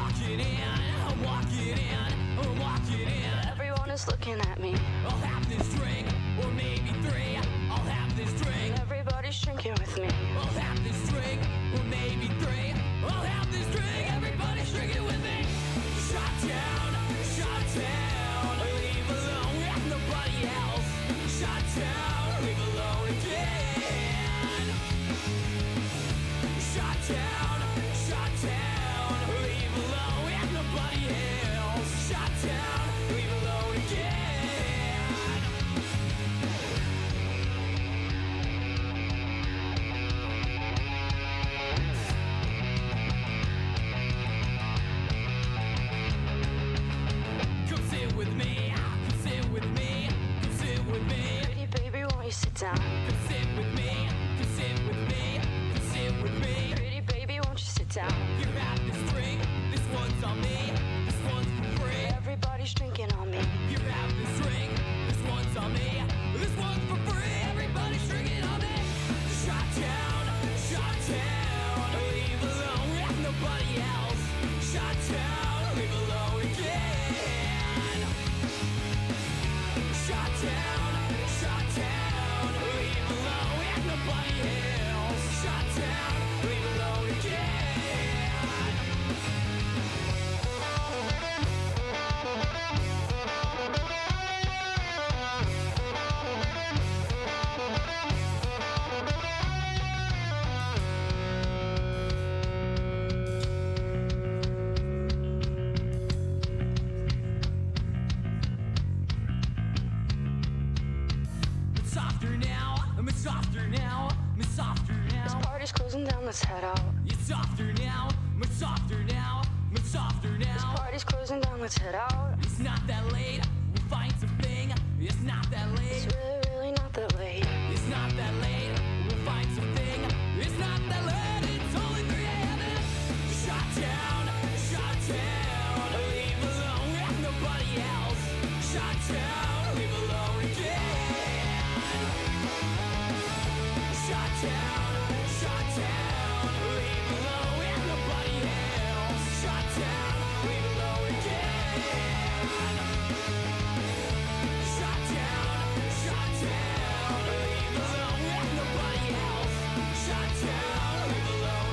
walking in, I'm walking in, I'm walking in. Everyone is looking at me. I'll have this drink, or maybe three. I'll have this drink. Everybody's drinking with me. I'll have this drink, or maybe three. I'll have this drink. Everybody's drinking with me. Shot down, leave alone with nobody else. Shot down, leave alone again. Shot down, leave alone with nobody else. Shot down, leave alone again. Come sit with me, come sit with me, come sit with me. Pretty baby, won't you sit down? Come sit with me, come sit with me, come sit with me. Pretty baby, won't you sit down? You have this drink, this one's on me, this one's for free. Everybody's drinking on me. You have this drink, this one's on me, this one's for free. Everybody's drinking on me. Shot down, leave alone with nobody else. Shot down, leave alone again. Shot down, leave alone with nobody else. Shot down, leave alone again. It's softer now, I'm softer now, I'm softer This now. party's closing down, let's head out. It's softer now, I'm softer now, I'm softer This now. party's closing down, let's head out. It's not that late, we'll find something. It's not that late, It's really not that late. it's not that late, we'll find something. It's not that late, it's only 3 a.m. Shot down, leave alone with nobody else. Shot down, leave alone again. Shot down, leave alone with nobody else. Shot down, leave alone again. Shot down, leave alone with nobody else. Shot down, leave alone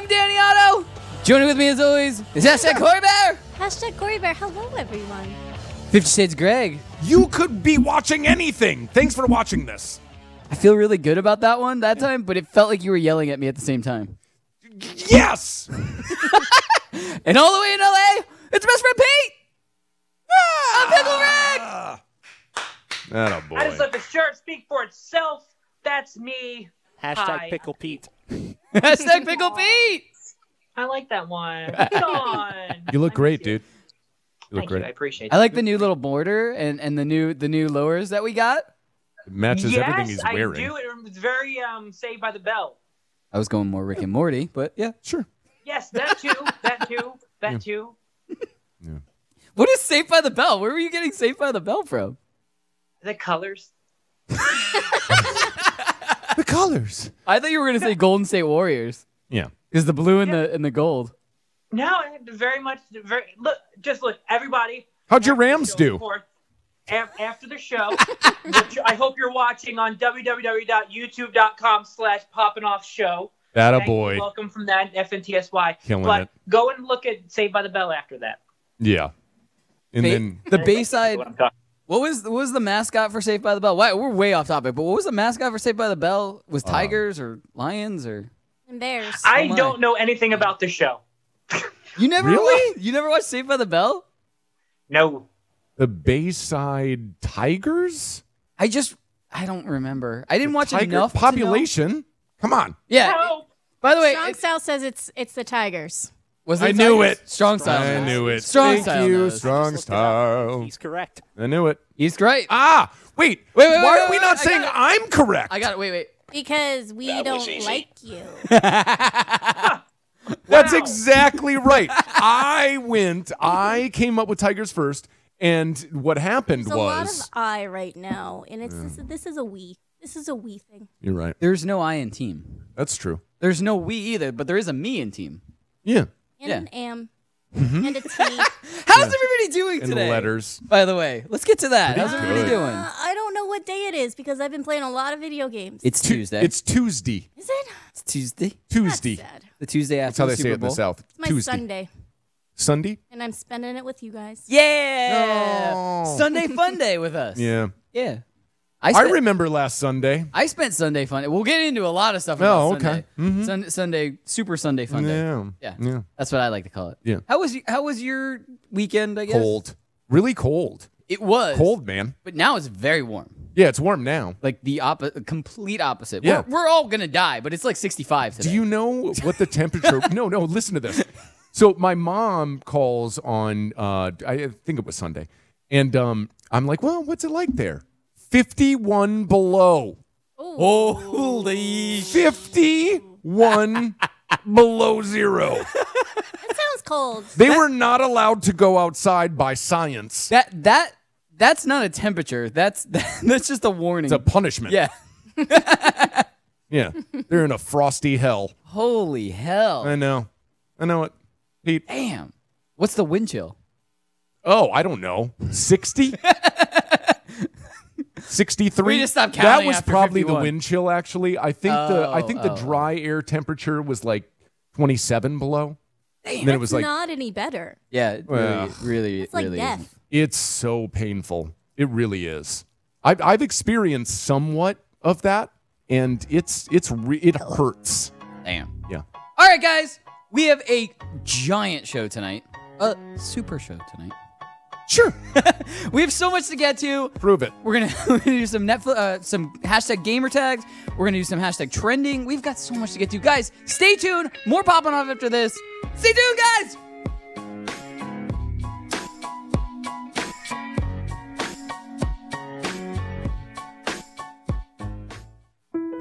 I'm Danny Otto. Joining with me as always is hashtag Cori Bear. Hashtag Cori Bear. Hello, everyone. 50 Shades Greg. You could be watching anything. Thanks for watching this. I feel really good about that one that time, but it felt like you were yelling at me at the same time. Yes. And all the way in LA, it's best friend Pete. I'm Pickle Rick. Atta boy. I just let the shirt speak for itself. That's me. Hashtag Hi. Pickle Pete. Hashtag Pickle Pete. I like that one. Put it on. You look I great, miss you. dude. You look Thank you. I great. appreciate I it. like the new little border and the new lowers that we got. It matches yes, everything he's wearing. I do. It's very Saved by the Bell. I was going more Rick and Morty, but yeah. Sure. Yes, that too. That too. That too. What is Saved by the Bell? Where were you getting Saved by the Bell from? The colors. The colors. I thought you were going to say Golden State Warriors. Yeah. Is the blue and the gold. No, very much. Look. Everybody. How'd your after the Rams show, do? of course, After the show, which I hope you're watching on www.youtube.com/Poppin Off Show. Atta Thank you. boy. Welcome from that FNTSY. Killing but it. go and look at Saved by the Bell after that. Yeah. And then The Bayside. What I'm talking- What was the mascot for Saved by the Bell? We're way off topic, but what was the mascot for Saved by the Bell? Was tigers or lions or? And bears. I my. don't know anything about the show. You never Really? You never watched Saved by the Bell? No. the Bayside Tigers? I don't remember. I didn't watch Tiger enough to know. population. Come on. Yeah. Help. By the way, Strong Style says it's the Tigers. was I it knew Tigers? it. Strong Style. I knows. knew it. Strong Thank Style you, knows. Strong Just looked it up. Style. He's correct. I knew it. He's great. Ah, wait. Wait, Why wait, are we wait, not I saying got it. I'm correct? I got it. Wait. Because we don't like you. That's Wow. exactly right. I came up with Tigers first, and what happened There's a lot of was... I right now, and it's this is a we. This is a we thing. You're right. There's no I in team. That's true. There's no we either, but there is a me in team. Yeah. And Yeah. an am. And a T. How's everybody doing And today? the letters. By the way, let's get to that. Pretty How's everybody good. doing? I don't know what day it is because I've been playing a lot of video games. It's Tuesday. It's Tuesday. Is it? It's Tuesday. Tuesday. That's sad. The Tuesday That's after how the they say Super it in the Bowl. South. It's my Tuesday. Sunday, Sunday? and I'm spending it with you guys. Yeah. No. Sunday fun day with us. Yeah. Yeah. I spent- remember last Sunday. I spent Sunday fun. We'll get into a lot of stuff. Oh, about okay. Sunday. Sunday, Super Sunday fun day. Yeah. Yeah. That's what I like to call it. Yeah. How was your weekend? I guess Cold. Really cold. It was Cold, man. but now it's very warm. Yeah, it's warm now. Like the complete opposite. Yeah. We're all gonna die, but it's like 65 today. Do you know what the temperature... No, listen to this. So my mom calls on, I think it was Sunday, and I'm like, well, what's it like there? 51 below. Holy 51 below zero. That sounds cold. They were not allowed to go outside by science. That's not a temperature. That's just a warning. It's a punishment. Yeah. Yeah. They're in a frosty hell. Holy hell. I know it. Pete. Damn. What's the wind chill? Oh, I don't know. 60? 63? We just stopped That counting was after probably 51. the wind chill, actually. I think the dry air temperature was like 27 below. Damn. And then it was like, Not any better. Yeah, it Well, really It's like really death. isn't. it's so painful. It really is. I've experienced somewhat of that, and it hurts. Damn. Yeah. All right, guys. We have a giant show tonight. A super show tonight. Sure. We have so much to get to. Prove it. We're gonna do some Netflix, some hashtag gamer tags. We're gonna do some hashtag trending. We've got so much to get to, guys. Stay tuned. More popping off after this. Stay tuned, guys.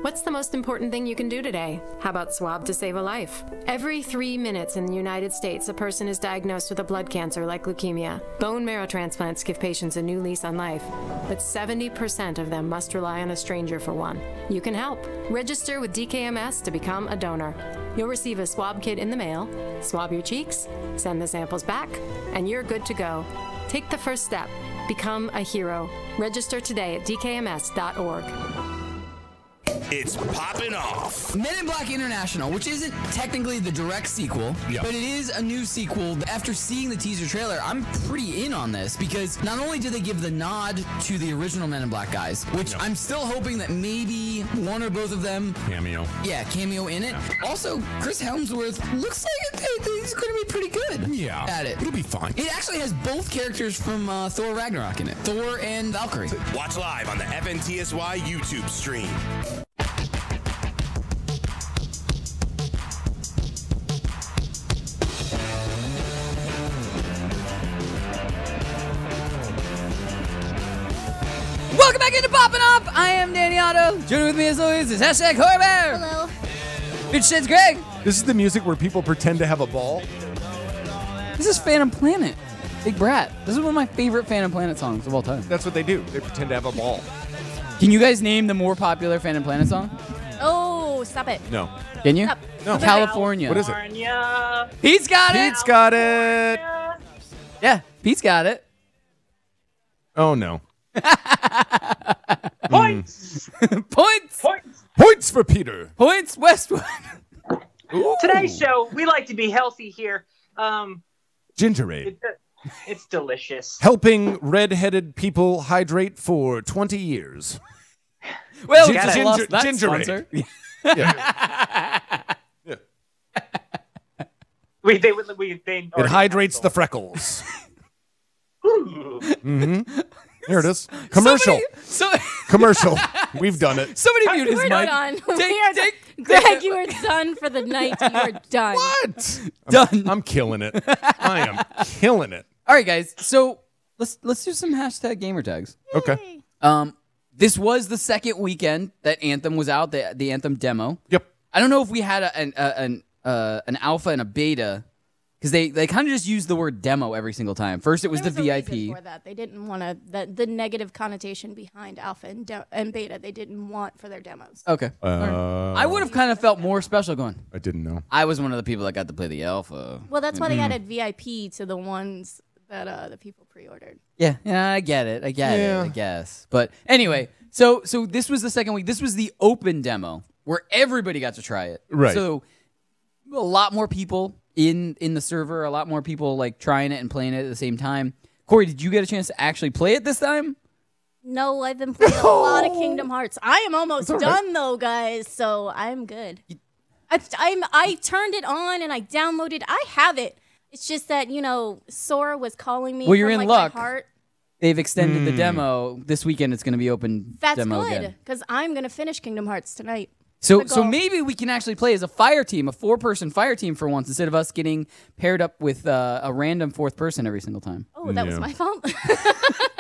What's the most important thing you can do today? How about swab to save a life? Every 3 minutes in the United States, a person is diagnosed with a blood cancer like leukemia. Bone marrow transplants give patients a new lease on life, but 70% of them must rely on a stranger for one. You can help. Register with DKMS to become a donor. You'll receive a swab kit in the mail, swab your cheeks, send the samples back, and you're good to go. Take the first step. Become a hero. Register today at dkms.org. It's Poppin' Off. Men in Black International, which isn't technically the direct sequel, but it is a new sequel. After seeing the teaser trailer, I'm pretty in on this because not only do they give the nod to the original Men in Black guys, which I'm still hoping that maybe one or both of them cameo in it. Also, Chris Hemsworth looks like he's going to be pretty good at it. It'll be fine. It actually has both characters from Thor Ragnarok in it, Thor and Valkyrie. Watch live on the FNTSY YouTube stream. Welcome back into Poppin' Off. I am Danny Otto. Joining with me as always is hashtag Cori Bear. Hello. Bitch shit's Greg. This is the music where people pretend to have a ball. This is Phantom Planet. Big Brat. This is one of my favorite Phantom Planet songs of all time. That's what they do. They pretend to have a ball. Can you guys name the more popular Phantom Planet song? Oh, stop it. No. Can you? Stop. No. California. What is it? California. Pete's got it. Pete's got it. Yeah, Pete's got it. Oh, no. Points. Points. Points. Points for Peter. Points Westwood. Ooh. Today's show, we like to be healthy here. Gingerade. It's delicious. Helping red-headed people hydrate for 20 years. Well, Ginger- just lost that Gingerade. sponsor. Yeah. Yeah. It hydrates the freckles. Ooh. Mm-hmm. Here it is. Commercial. Commercial. We've done it. Somebody mute his We're mic. done. Take- Greg, you are done for the night. You are done. What? Done. I'm killing it. I am killing it. All right, guys. So let's do some hashtag gamer tags. Okay. This was the second weekend that Anthem was out, the Anthem demo. Yep. I don't know if we had an alpha and a beta because they kind of just used the word demo every single time. First, it was There the a reason VIP. for that. They didn't want to the negative connotation behind alpha and beta. They didn't want for their demos. Okay. I would have kind of felt more special going. I didn't know. I was one of the people that got to play the alpha. Well, that's why they added VIP to the ones that the people pre-ordered. Yeah, I get it. I guess. But anyway, so this was the second week. This was the open demo where everybody got to try it. Right. So a lot more people in the server, a lot more people like trying it and playing it at the same time. Cori, did you get a chance to actually play it this time? No, I've been playing a lot of Kingdom Hearts. I am almost done though, guys. So I'm good. I turned it on and I downloaded. I have it. It's just that Sora was calling me. Well, you're from, in like, luck. My heart. They've extended the demo this weekend. It's going to be open That's demo good again. because I'm gonna finish Kingdom Hearts tonight. So The goal. maybe we can actually play as a fire team, a 4-person fire team for once, instead of us getting paired up with a random 4th person every single time. Oh, that was my fault.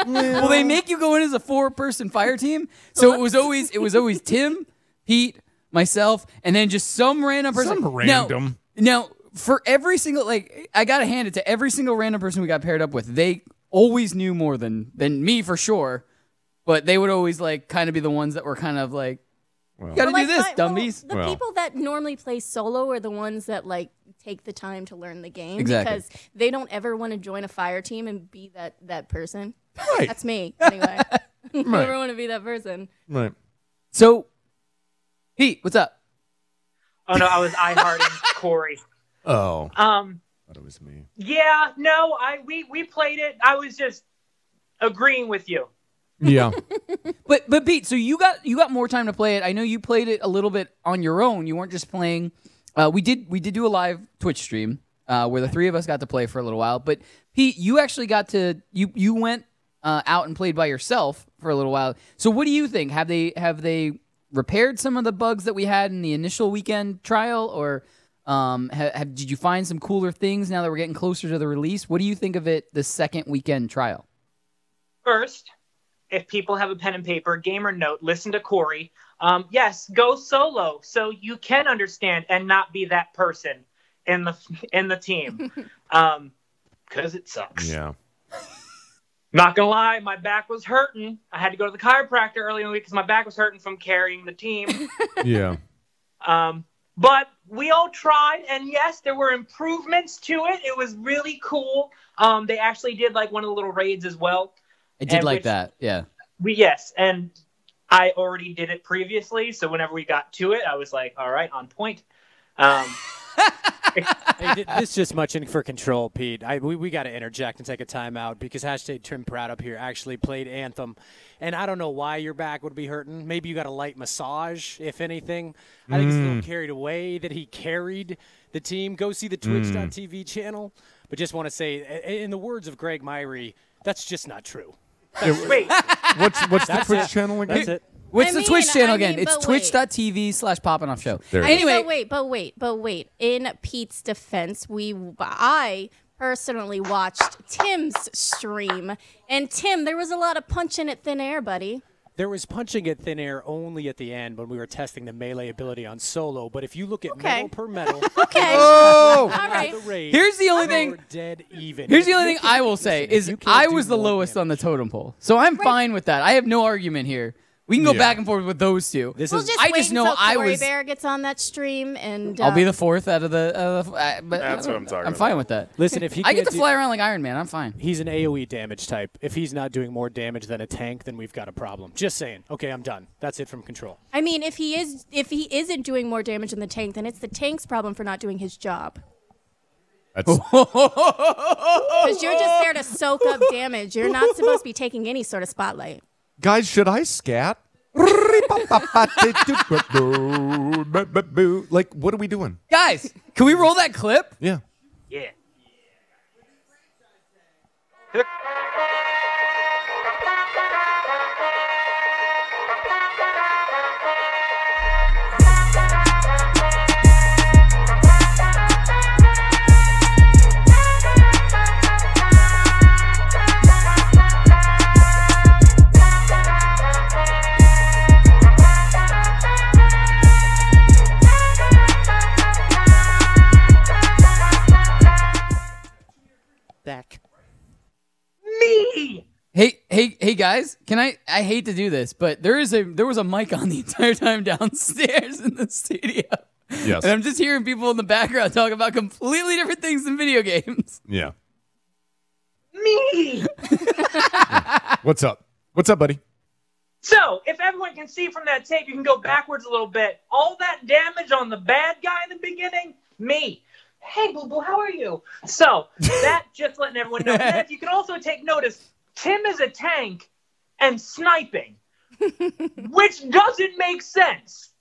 Well, they make you go in as a 4-person fire team, so it was always Tim, Pete, myself, and then just some random person. Some random. Now for every single I gotta hand it to every single random person we got paired up with. They always knew more than me for sure, but they would always kind of be the ones that were kind of like. You gotta do this, dummies. The people that normally play solo are the ones that take the time to learn the game because they don't ever want to join a fire team and be that person. Right. That's me anyway. I never want to be that person. Right. So, Pete, what's up? Oh no, I was I-hearting Cori. Oh. Thought it was me. Yeah, no, we played it. I was just agreeing with you. Yeah. But Pete, so you got more time to play it. I know you played it a little bit on your own. You weren't just playing. We did do a live Twitch stream where the three of us got to play for a little while. But Pete, you actually got to you went out and played by yourself for a little while. So what do you think? Have they repaired some of the bugs that we had in the initial weekend trial, or did you find some cooler things now that we're getting closer to the release? What do you think of it the second weekend trial? First, if people have a pen and paper, gamer note, listen to Cori. Yes, go solo so you can understand and not be that person in the team. Because it sucks. Yeah. Not gonna lie, my back was hurting. I had to go to the chiropractor early in the week because my back was hurting from carrying the team. Yeah. But we all tried, and yes, there were improvements to it. It was really cool. They actually did one of the little raids as well. I did like that, yeah. Yes, and I already did it previously, so whenever we got to it, I was like, all right, on point. Hey, this is just much in for control, Pete. We got to interject and take a timeout because hashtag Tim Pratt up here actually played Anthem. And I don't know why your back would be hurting. Maybe you got a light massage, if anything. I think it's a little carried away that he carried the team. Go see the Twitch.tv channel. But just want to say, in the words of Greg Myrie, that's just not true. Wait, What's the Twitch channel again? That's it. What's the Twitch channel I again? mean, It's but wait. twitch.tv/Poppin Off Show. There it is. Anyway, But wait. In Pete's defense, I personally watched Tim's stream, and Tim, there was a lot of punching at thin air, buddy. There was punching at thin air only at the end when we were testing the melee ability on solo. But if you look at metal per metal, Okay. Oh! All right. the raid, Here's the only we're thing. dead even. Here's the If only you thing I will can't- say listen, is if you can't I do was the more lowest on the damage- totem pole, so I'm fine with that. I have no argument here. We can go Yeah. back and forth with those two. This We'll is just I wait just know until I Cori was- Bear gets on that stream, and I'll be the fourth out of the. But That's what I'm talking I'm fine about. with that. listen. If he I get can't to fly around like Iron Man. I'm fine. he's an AOE damage type. If he's not doing more damage than a tank, then we've got a problem. Just saying. Okay, I'm done. That's it from control. I mean, if he isn't doing more damage than the tank, then it's the tank's problem for not doing his job. That's Because you're just there to soak up damage. You're not supposed to be taking any sort of spotlight. guys. Should I scat? Like, what are we doing? Guys, can we roll that clip? Yeah. yeah. Back. Me! Hey guys, can I hate to do this, but there was a mic on the entire time downstairs in the studio. Yes. And I'm just hearing people in the background talk about completely different things than video games. Yeah. Me! What's up? What's up, buddy? So, if everyone can see from that tape, you can go backwards a little bit. All that damage on the bad guy in the beginning, me. Hey, Boo Boo, how are you? So, that just letting everyone know. And then if you can also take notice, Tim is a tank and sniping, which doesn't make sense.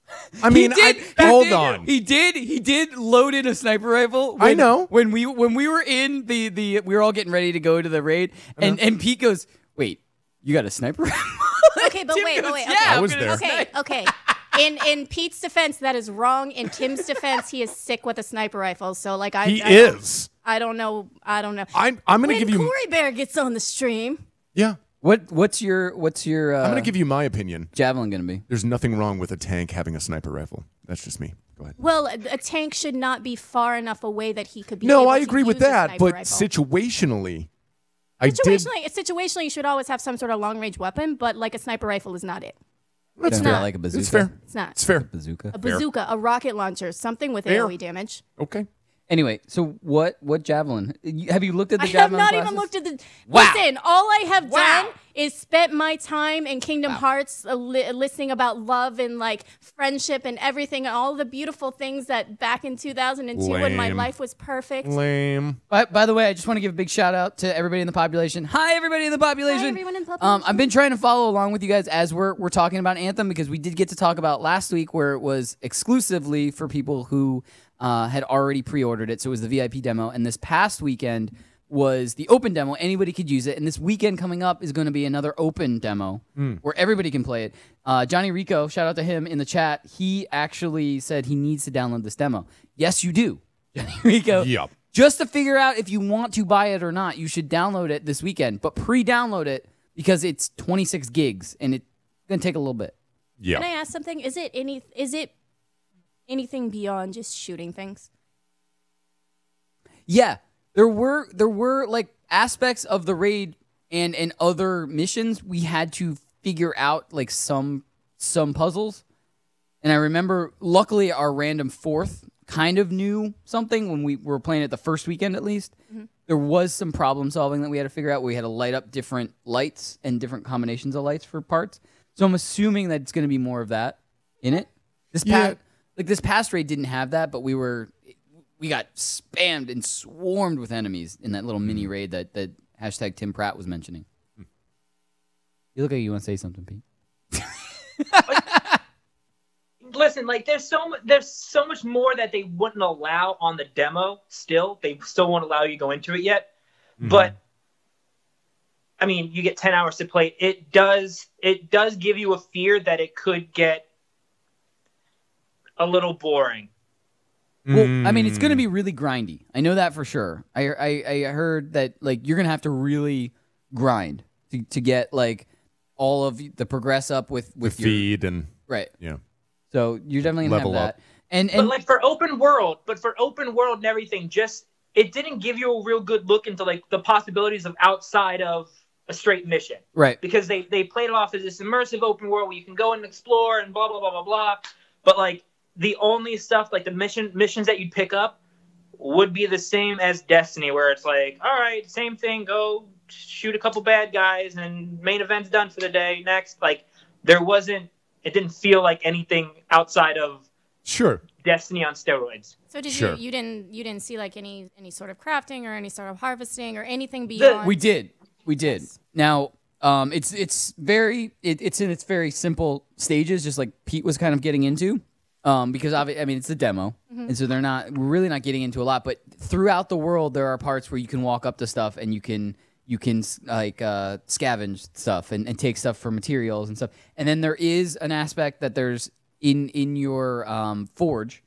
I mean, hold did. on. He did load in a sniper rifle. I know. When we were in the we were all getting ready to go to the raid, and Pete goes, "Wait, you got a sniper rifle?" Okay, but Tim wait. goes, Okay. "Yeah, I I'm was gonna there." Okay. In Pete's defense, that is wrong. In Tim's defense, he is sick with a sniper rifle. So, like, He is. I don't know. I'm gonna When give you. Cori Bear gets on the stream, Yeah. What's your I'm gonna give you my opinion. javelin gonna be? There's nothing wrong with a tank having a sniper rifle. That's just me. Go ahead. well, a tank should not be far enough away that he could be. No, able I to agree with use a that, sniper but rifle. situationally, I did. Situationally, you should always have some sort of long range weapon, but like a sniper rifle is not it. That's Don't fair. you like a bazooka? It's fair. It's not. It's fair. Bazooka. A bazooka, a rocket launcher, something with Fair. AoE damage. Okay. Anyway, so what javelin? Have you looked at the I have javelin not classes? even looked at the. Wow. Listen, all I have Wow. done is spent my time in Kingdom Hearts listening about love and like friendship and everything and all the beautiful things that back in 2002 when my Lame. life was perfect. Lame. By the way, I just want to give a big shout out to everybody in the population. Hi, everybody in the population. Hi, everyone in the population. I've been trying to follow along with you guys as we're talking about Anthem because we did get to talk about last week where it was exclusively for people who had already pre-ordered it. So it was the VIP demo. And this past weekend was the open demo. Anybody could use it. And this weekend coming up is going to be another open demo where everybody can play it. Johnny Rico, shout out to him in the chat. He actually said he needs to download this demo. Yes, you do, Johnny Rico. Yep. Just to figure out if you want to buy it or not, you should download it this weekend. But pre-download it because it's 26 gigs and it's going to take a little bit. Yeah. Can I ask something? Is it anything beyond just shooting things? Yeah, there were like aspects of the raid and other missions we had to figure out like some puzzles. And I remember, luckily, our random fourth kind of knew something when we were playing it the first weekend, at least. Mm-hmm. There was some problem solving that we had to figure out. We had to light up different lights and different combinations of lights for parts. So I'm assuming that it's going to be more of that in it. This past raid didn't have that, but we got spammed and swarmed with enemies in that little mini raid that hashtag Tim Pratt was mentioning. You look like you want to say something, Pete. Listen, like there's so much more that they wouldn't allow on the demo. Still, they still won't allow you to go into it yet. But I mean, you get 10 hours to play. It does give you a fear that it could get a little boring. Well, I mean, it's going to be really grindy. I know that for sure. I heard that like you're going to have to really grind to get like all of the progress up with the your feed and right. Yeah. So you're definitely going to have that. And but like for open world and everything, just it didn't give you a real good look into like the possibilities of outside of a straight mission. Right. Because they played it off as this immersive open world where you can go and explore and blah blah blah blah blah. But like the only stuff like the missions that you'd pick up would be the same as Destiny, where it's like, all right, same thing, go shoot a couple bad guys and main event's done for the day. Next, like it didn't feel like anything outside of Destiny on steroids. So did you didn't see like any sort of crafting or any sort of harvesting or anything beyond? We did. Now, it's in its very simple stages, just like Pete was kind of getting into, because it's a demo, and so we're really not getting into a lot. But throughout the world, there are parts where you can walk up to stuff and you can like scavenge stuff and take stuff for materials and stuff. And then there is an aspect that there's in your forge,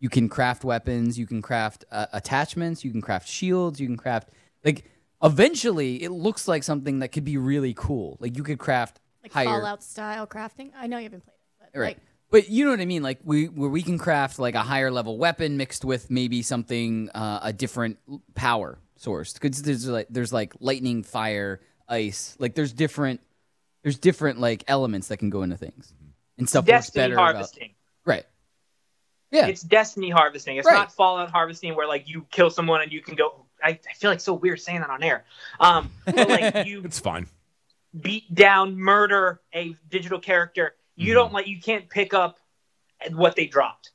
you can craft weapons, you can craft attachments, you can craft shields, you can craft like. Eventually, it looks like something that could be really cool. Like you could craft like higher Fallout style crafting. I know you haven't played it, but right. But you know what I mean. Like where we can craft like a higher level weapon mixed with maybe something a different power source. Because there's like lightning, fire, ice. Like there's different like elements that can go into things and stuff. Destiny works better harvesting. Right. Yeah. It's Destiny harvesting. It's not Fallout harvesting where like you kill someone and you can go. I feel like so weird saying that on air. But like you, it's fine. Beat down, murder a digital character. You you can't pick up what they dropped.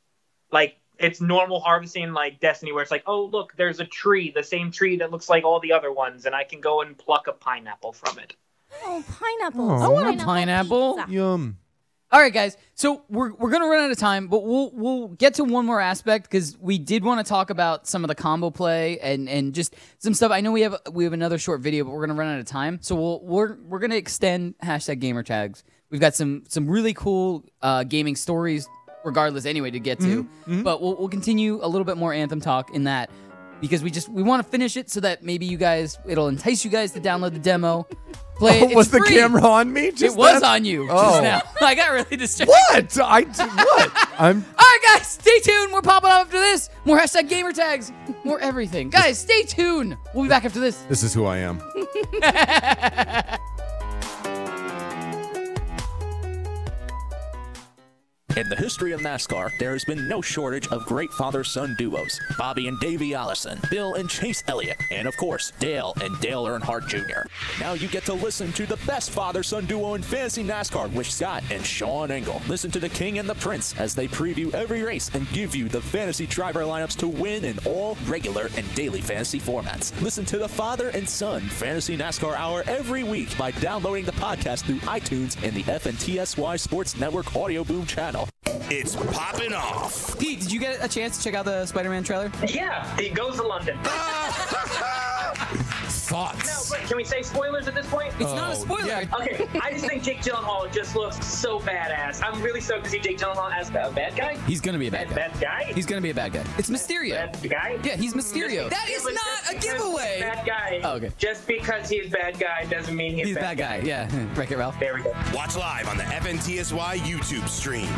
Like it's normal harvesting, like Destiny, where it's like, oh look, there's a tree, the same tree that looks like all the other ones, and I can go and pluck a pineapple from it. Oh, pineapples! I want a pineapple. Pizza. Yum. All right, guys. So we're gonna run out of time, but we'll get to one more aspect because we did want to talk about some of the combo play and just some stuff. I know we have another short video, but we're gonna run out of time. So we're gonna extend hashtag gamer tags. We've got some really cool gaming stories, regardless, anyway, to get to. But we'll continue a little bit more Anthem talk in that because we want to finish it so that maybe it'll entice you guys to download the demo. Play it. Was the free. camera on me? It was on you just now. I got really distracted. What? All right, guys, stay tuned. We're popping off after this. More hashtag gamer tags. More everything. Guys, stay tuned. We'll be back after this. This is who I am. In the history of NASCAR, there has been no shortage of great father-son duos. Bobby and Davey Allison, Bill and Chase Elliott, and of course, Dale and Dale Earnhardt Jr. Now you get to listen to the best father-son duo in fantasy NASCAR with Scott and Sean Engel. Listen to the King and the Prince as they preview every race and give you the fantasy driver lineups to win in all regular and daily fantasy formats. Listen to the Father and Son Fantasy NASCAR Hour every week by downloading the podcast through iTunes and the FNTSY Sports Network Audio Boom channel. It's Poppin' Off. Pete, did you get a chance to check out the Spider-Man trailer? Yeah, it goes to London. Thoughts? No, but can we say spoilers at this point? It's not a spoiler. Yeah. Okay, I just think Jake Gyllenhaal just looks so badass. I'm really stoked to see Jake Gyllenhaal as a bad guy. He's gonna be a bad guy. Bad guy? He's gonna be a bad guy. It's Mysterio. Bad guy? Yeah, he's Mysterio. That is not a giveaway. Bad guy. Oh, okay. Just because he's bad guy doesn't mean he's bad guy. Yeah, Wreck-It Ralph. There we go. Watch live on the FNTSY YouTube stream.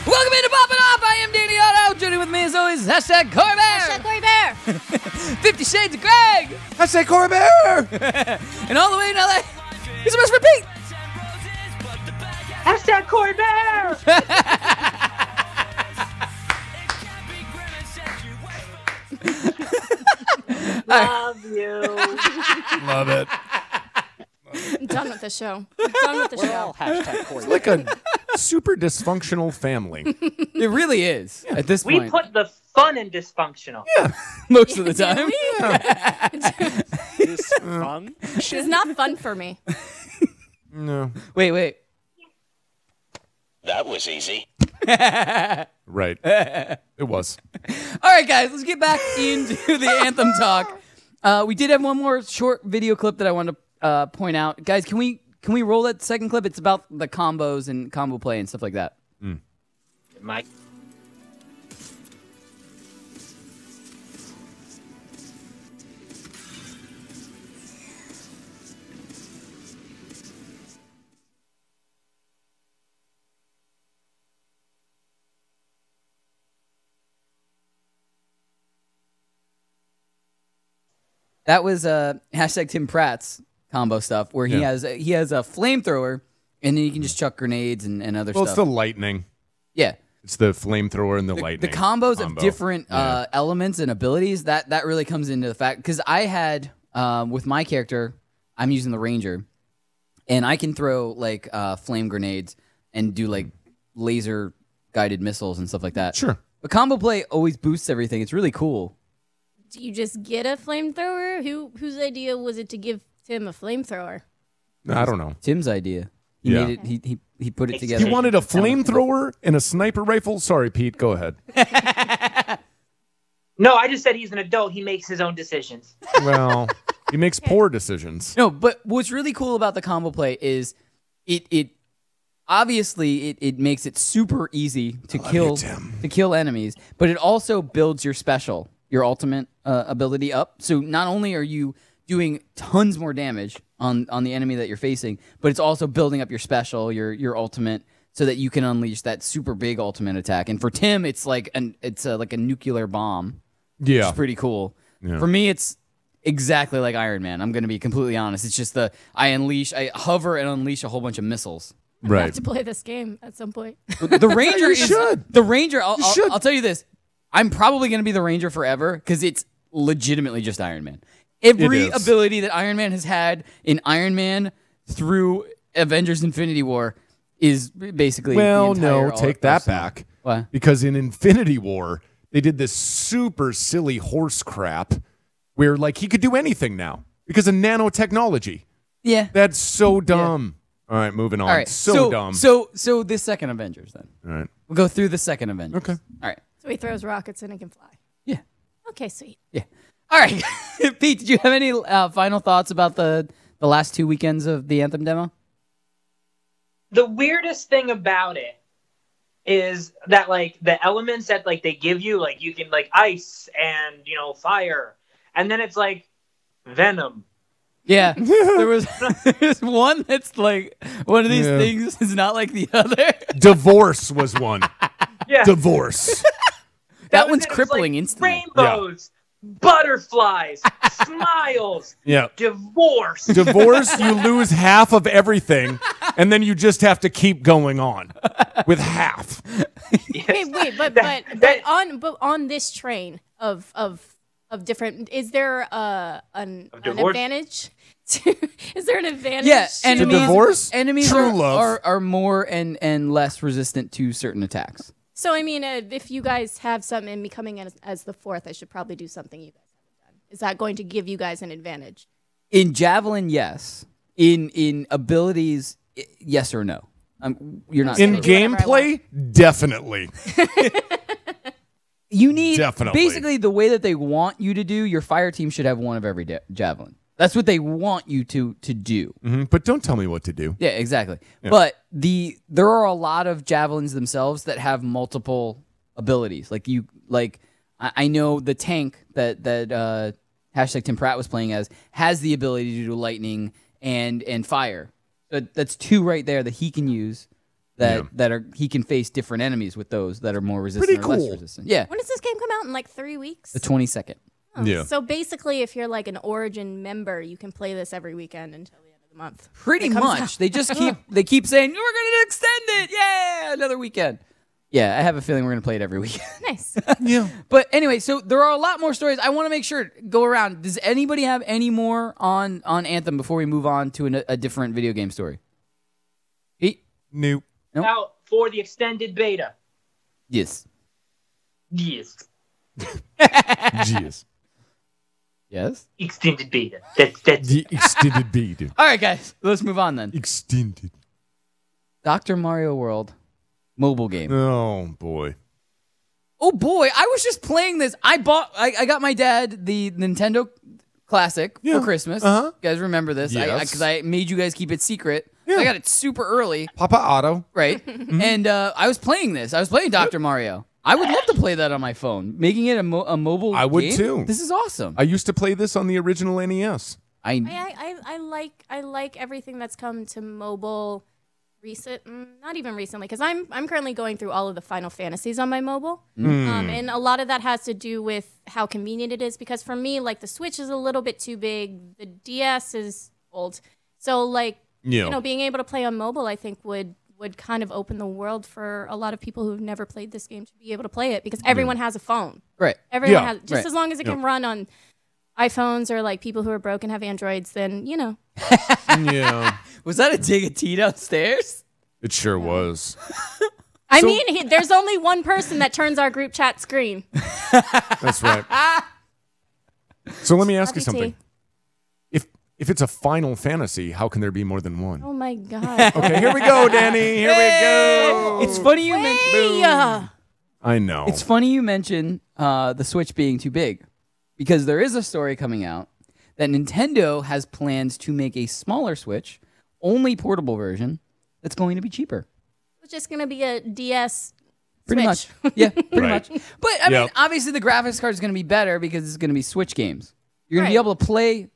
Welcome into Poppin' Off. I am Danny Otto. Joining with me as always, hashtag Cori Bear. Hashtag Cori Bear. 50 Shades of Greg. Hashtag Cori Bear. And all the way in LA, he's the best for Pete. Hashtag Cori Bear. love you. Love it. I'm done with the show. I'm done with the show. It's like a super dysfunctional family. It really is at this We point. put the fun in dysfunctional. Yeah. Most of the time. It's fun. It's not fun for me. No. Wait. That was easy. Right. It was. All right, guys, let's get back into the Anthem talk. We did have one more short video clip that I want to point out. Guys, can we roll that second clip? It's about the combos and combo play and stuff like that. Mike. That was hashtag Tim Pratt's combo stuff where he has a flamethrower and then you can just chuck grenades and other Well, stuff. it's the lightning. Yeah. It's the flamethrower and the lightning. The combos combo. of different elements and abilities, that really comes into the fact. Because I had, with my character, I'm using the Ranger, and I can throw like flame grenades and do like laser guided missiles and stuff like that. Sure. But combo play always boosts everything. It's really cool. Do you just get a flamethrower? Whose idea was it to give Tim a flamethrower? I don't know. Tim's idea. He made it. He put it together. He wanted a flamethrower and a sniper rifle. Sorry, Pete. Go ahead. No, I just said he's an adult. He makes his own decisions. Well, he makes poor decisions. No, but what's really cool about the combo play is it obviously it makes it super easy to kill enemies, but it also builds your special, your ultimate ability up. So not only are you doing tons more damage on the enemy that you're facing, but it's also building up your special, your ultimate, so that you can unleash that super big ultimate attack. And for Tim, it's like like a nuclear bomb. Yeah, which is pretty cool. Yeah. For me, it's exactly like Iron Man. I'm going to be completely honest. It's just I hover and unleash a whole bunch of missiles. I Right. have to play this game at some point. The Ranger You should. The Ranger. I'll should. tell you this. I'm probably going to be the Ranger forever because it's legitimately just Iron Man. Every It is. ability that Iron Man has had in Iron Man through Avengers Infinity War is basically Well, the entire no, take that arsenal. back. Why? Because in Infinity War, they did this super silly horse crap where, like, he could do anything now because of nanotechnology. Yeah. That's so dumb. All right, moving on. All right. So dumb. So this second Avengers then. All right. We'll go through the second Avengers. Okay. All right. So he throws rockets and he can fly. Yeah. Okay, sweet. Yeah. All right. Pete, did you have any final thoughts about the last 2 weekends of the Anthem demo? The weirdest thing about it is that, like, the elements that, like, they give you, like, you can, like, ice and, you know, fire. And then it's, like, venom. Yeah. There's one that's like one of these Yeah. things is not like the other. Divorce was one. Yeah. Divorce. That And one's then it's, crippling like, instantly. Rainbows, butterflies, smiles, Yeah. divorce. Divorce, you lose half of everything, and then you just have to keep going on with half. Wait, but on this train of different, is there an divorce? advantage? Is there an advantage? Yeah, to divorce? Enemies True are, love. are more and less resistant to certain attacks. So I mean, if you guys have something and me coming in as the fourth, I should probably do something you guys haven't done. Is that going to give you guys an advantage? In Javelin, yes. In abilities, yes or no. You're not In supposed to. gameplay, definitely. You need Definitely. basically the way that they want you to do. Your fire team should have one of every javelin. That's what they want you to do. Mhm, but don't tell me what to do. Yeah, exactly. But there are a lot of javelins themselves that have multiple abilities. I know the tank that hashtag Tim Pratt was playing as has the ability to do lightning and fire. That's two right there that he can use. He can face different enemies with those that are more resistant Pretty or less cool. resistant. Yeah, When does this game come out? In like 3 weeks? the 22nd. Oh, Yeah. So basically, if you're like an Origin member, you can play this every weekend until the end of the month. Pretty It comes much. out. They just keep saying we're going to extend it. Yeah, another weekend. Yeah, I have a feeling we're going to play it every week. Nice. Yeah. But anyway, so there are a lot more stories. I want to make sure, go around. Does anybody have any more on Anthem before we move on to a different video game story? Pete? Nope. Nope. Out for the extended beta. Yes. Yes. Jeez. Yes? Extended beta. That's The extended beta. All right, guys. Let's move on then. Extended. Dr. Mario World mobile game. Oh, boy. Oh, boy. I was just playing this. I got my dad the Nintendo Classic for Christmas. Uh-huh. You guys remember this? Yes. Because I made you guys keep it secret. Yeah. I got it super early. Papa Otto. Right. And I was playing this. I was playing Dr. Mario. I would love to play that on my phone. Making it a mobile game. I would too. This is awesome. I used to play this on the original NES. I like everything that's come to mobile not even recently, because I'm currently going through all of the Final Fantasies on my mobile. And a lot of that has to do with how convenient it is, because for me, like, the Switch is a little bit too big. The DS is old. So, like, you know, being able to play on mobile, I think would kind of open the world for a lot of people who've never played this game to be able to play it, because everyone has a phone. Right. Everyone has, just as long as it can run on iPhones, or like people who are broke and have Androids, then, you know. Yeah. Was that a dig at T downstairs? It sure was. I mean, there's only one person that turns our group chat screen. That's right. So let me ask you Love you, something. If it's a Final Fantasy, how can there be more than one? Oh my God. Okay, here we go, Danny. Here we go. It's funny you mentioned. I know. It's funny you mention the Switch being too big, because there is a story coming out that Nintendo has plans to make a smaller Switch, only portable version, that's going to be cheaper. It's just going to be a DS Pretty Switch. much. Yeah, pretty Right. much. But, I mean, obviously the graphics card is going to be better because it's going to be Switch games. You're going to be able to play...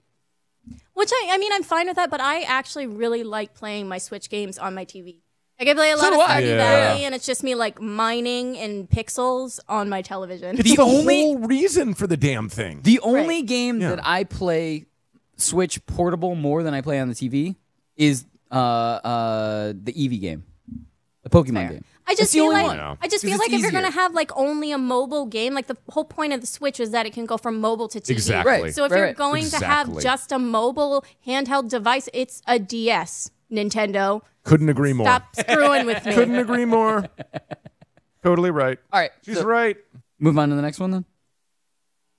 Which, I mean, I'm fine with that, but I actually really like playing my Switch games on my TV. Like, I play a lot of Stardew Valley, and it's just me, like, mining in pixels on my television. It's the whole reason for the damn thing. The only game that I play Switch portable more than I play on the TV is the Eevee game, the Pokemon game. I just feel like if you're easier. gonna have like only a mobile game, like the whole point of the Switch is that it can go from mobile to TV. Exactly. Right. So if you're going to have just a mobile handheld device, it's a DS. Nintendo. Couldn't agree more. Stop screwing with me. Couldn't agree more. Totally right. All right, She's right. Move on to the next one then.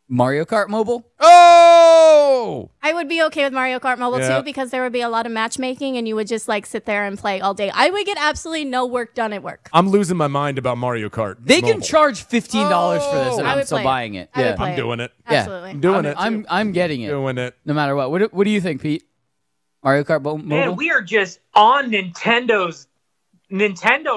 Mario Kart Mobile. Oh! I would be okay with Mario Kart Mobile too, because there would be a lot of matchmaking and you would just like sit there and play all day. I would get absolutely no work done at work. I'm losing my mind about Mario Kart. They Mobile. can charge $15 for this, and I I'm would still play it. buying it. I would Yeah, play I'm doing it. Absolutely. I'm doing it. I'm getting it. Doing it. No matter what. What do you think, Pete? Mario Kart Mobile. Man, we are just on Nintendo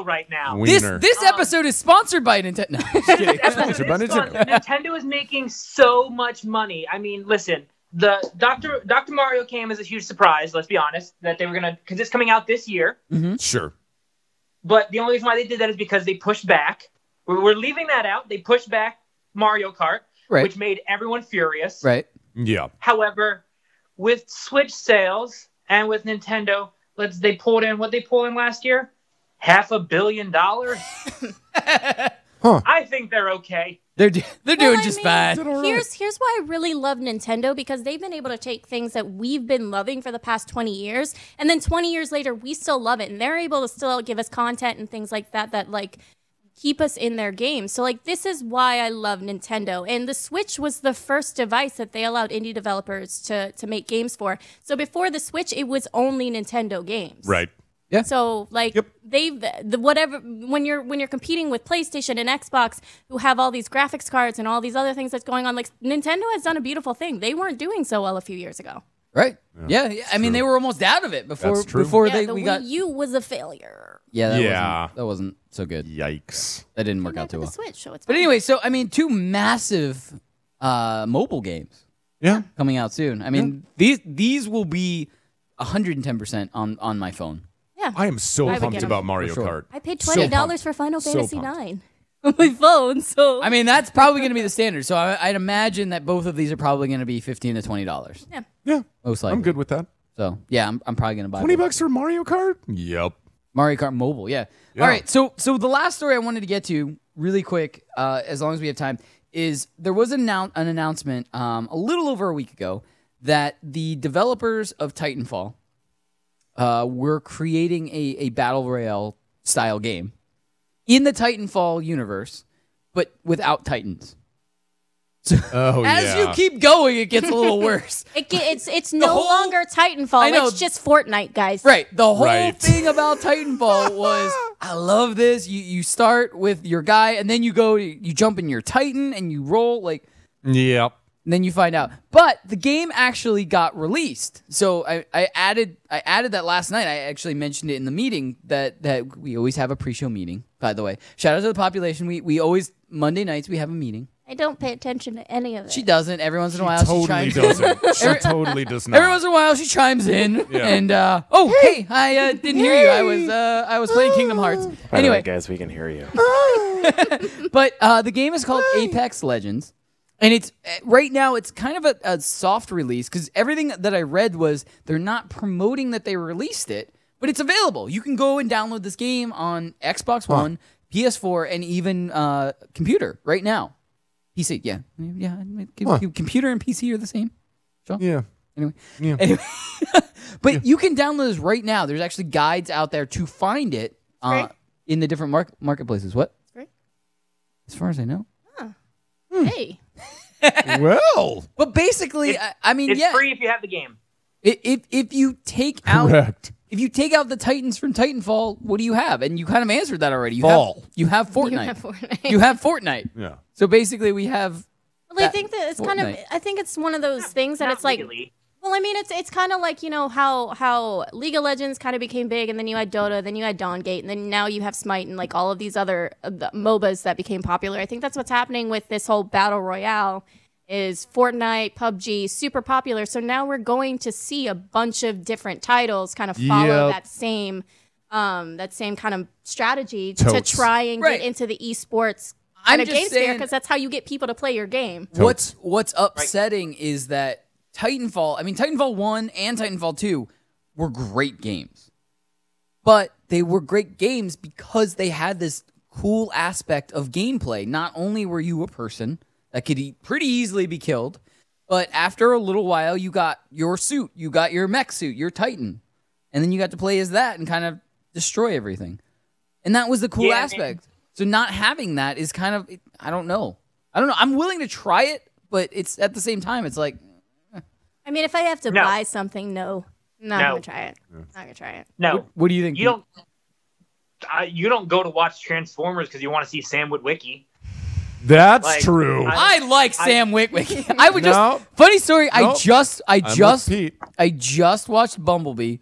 right now. Wiener. This episode is sponsored by Nintendo. No, I'm just kidding. Sponsored by Nintendo. Nintendo is making so much money. I mean, listen, the Dr. Mario came as a huge surprise. Let's be honest, that they were gonna, because it's coming out this year. Mm-hmm. Sure. But the only reason why they did that is because they pushed back. We're leaving that out. They pushed back Mario Kart, which made everyone furious. Right. Yeah. However, with Switch sales and with Nintendo, they pulled in last year. $500 million. I think they're okay. They're doing just fine. Here's why I really love Nintendo, because they've been able to take things that we've been loving for the past 20 years, and then 20 years later, we still love it, and they're able to still give us content and things like that like keep us in their games. So like this is why I love Nintendo. And the Switch was the first device that they allowed indie developers to make games for. So before the Switch, it was only Nintendo games. Right. Yeah. So like when you're competing with PlayStation and Xbox, who have all these graphics cards and all these other things that's going on, like Nintendo has done a beautiful thing. They weren't doing so well a few years ago. Right. Yeah. I mean, they were almost out of it before the Wii U was a failure. Yeah, that wasn't so good. Yikes. That didn't work out too well. Switch, so it's but fine. anyway, so I mean, two massive mobile games. Yeah. Coming out soon. I mean, these will be 110% on my phone. Yeah. I am so pumped about Mario Kart. I paid $20 for Final So Fantasy pumped. 9 on my phone, so I mean, that's probably going to be the standard. So I'd imagine that both of these are probably going to be $15 to $20. Yeah. Yeah. Most likely. I'm good with that. So yeah, I'm probably going to buy $20 for Mario Kart? Yep. Mario Kart Mobile, yeah. All right, so the last story I wanted to get to really quick, as long as we have time, is there was an announcement a little over a week ago that the developers of Titanfall were creating a Battle Royale style game in the Titanfall universe, but without Titans. So as you keep going, it gets a little worse. It's no longer Titanfall. It's just Fortnite, guys. Right. The whole thing about Titanfall was, I love this. You start with your guy, and then you jump in your Titan, and you roll like. Yep. And then you find out. But the game actually got released. So I added that last night. I actually mentioned it in the meeting that we always have a pre-show meeting, by the way. Shout out to the population. We always, Monday nights, we have a meeting. I don't pay attention to any of it. She doesn't. Every once in a while, she chimes in. She totally does not. Every once in a while, she chimes in. Yeah. And, hey, I didn't hear you. I was playing Kingdom Hearts. Anyway. Guys, we can hear you. But the game is called Apex Legends. And it's right now, it's kind of a soft release because everything that I read was they're not promoting that they released it, but it's available. You can go and download this game on Xbox One, PS4, and even computer right now. PC, yeah. Computer and PC are the same. Sure. Yeah. Anyway. But you can download this right now. There's actually guides out there to find it in the different marketplaces. What? It's great. As far as I know. Hey. Well. But basically, it's free if you have the game. If you take out if you take out the Titans from Titanfall, what do you have? And you kind of answered that already. You have Fortnite. You have Fortnite. Yeah. So basically, we have. Well, I think that it's kind of. I think it's one of those things that it's like. Really. Well, I mean, it's kind of like, how League of Legends kind of became big, and then you had Dota, then you had Dawngate, and then now you have Smite and like all of these other MOBAs that became popular. I think that's what's happening with this whole Battle Royale is Fortnite, PUBG, super popular. So now we're going to see a bunch of different titles kind of follow that same kind of strategy to try and get into the esports kind of game sphere, because that's how you get people to play your game. What's upsetting is that Titanfall 1 and Titanfall 2 were great games. But they were great games because they had this cool aspect of gameplay. Not only were you a person that could pretty easily be killed, but after a little while, you got your suit, you got your mech suit, your Titan, and then you got to play as that and kind of destroy everything. And that was the cool aspect. So not having that is kind of, I don't know. I'm willing to try it, but it's at the same time, it's like... I mean, if I have to buy something, I'm not going to try it. Not going to try it. No. What do you think? You don't go to watch Transformers because you want to see Sam Witwicky. That's true. I like Sam Witwicky. I would funny story. I just watched Bumblebee.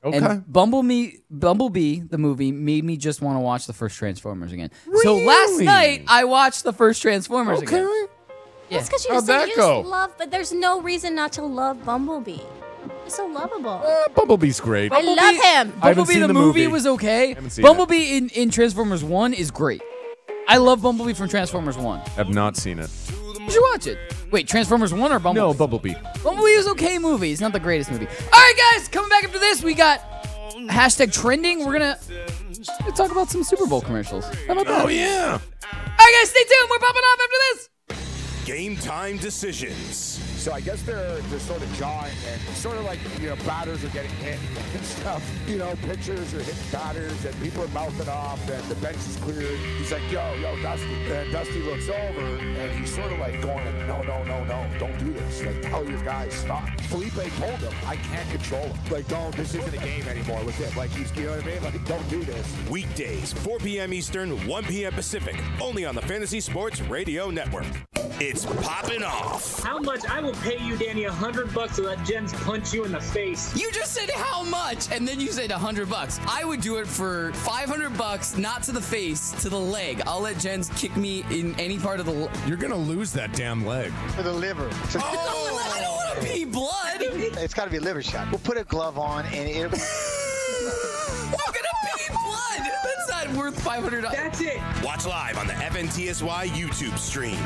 Okay. And Bumblebee, the movie, made me just want to watch the first Transformers again. Really? So last night, I watched the first Transformers again. Yeah. That's because you just love, but there's no reason not to love Bumblebee. He's so lovable. Bumblebee's great. I love him. Bumblebee the movie was okay. Bumblebee in Transformers 1 is great. I love Bumblebee from Transformers 1. Have not seen it. You should watch it. Wait, Transformers 1 or Bumblebee? No, Bumblebee. Bumblebee is okay movie. It's not the greatest movie. All right, guys, coming back after this, we got hashtag trending. We're gonna talk about some Super Bowl commercials. How about that? Oh, yeah. All right, guys, stay tuned. We're popping off after this. Game time decisions. So I guess they're sort of jawing, and sort of like, batters are getting hit and stuff. Pitchers are hitting batters, and people are mouthing off, and the bench is cleared. He's like, yo, Dusty. And Dusty looks over, and he's sort of like going, no, don't do this. Like, tell your guys, stop. Felipe told him, I can't control him. Like, this isn't a game anymore with him. Like, you know what I mean? Like, don't do this. Weekdays, 4 p.m. Eastern, 1 p.m. Pacific, only on the Fantasy Sports Radio Network. It's Poppin' Off. How much? I will pay you, Danny, $100 to let Jens punch you in the face. You just said how much, and then you said $100. I would do it for $500, not to the face, to the leg. I'll let Jens kick me in any part of the. You're gonna lose that damn leg. For the liver. Oh, I don't want to pee blood. It's got to be a liver shot. We'll put a glove on, and it'll. We're gonna pee blood. That's not worth $500. That's it. Watch live on the FNTSY YouTube stream.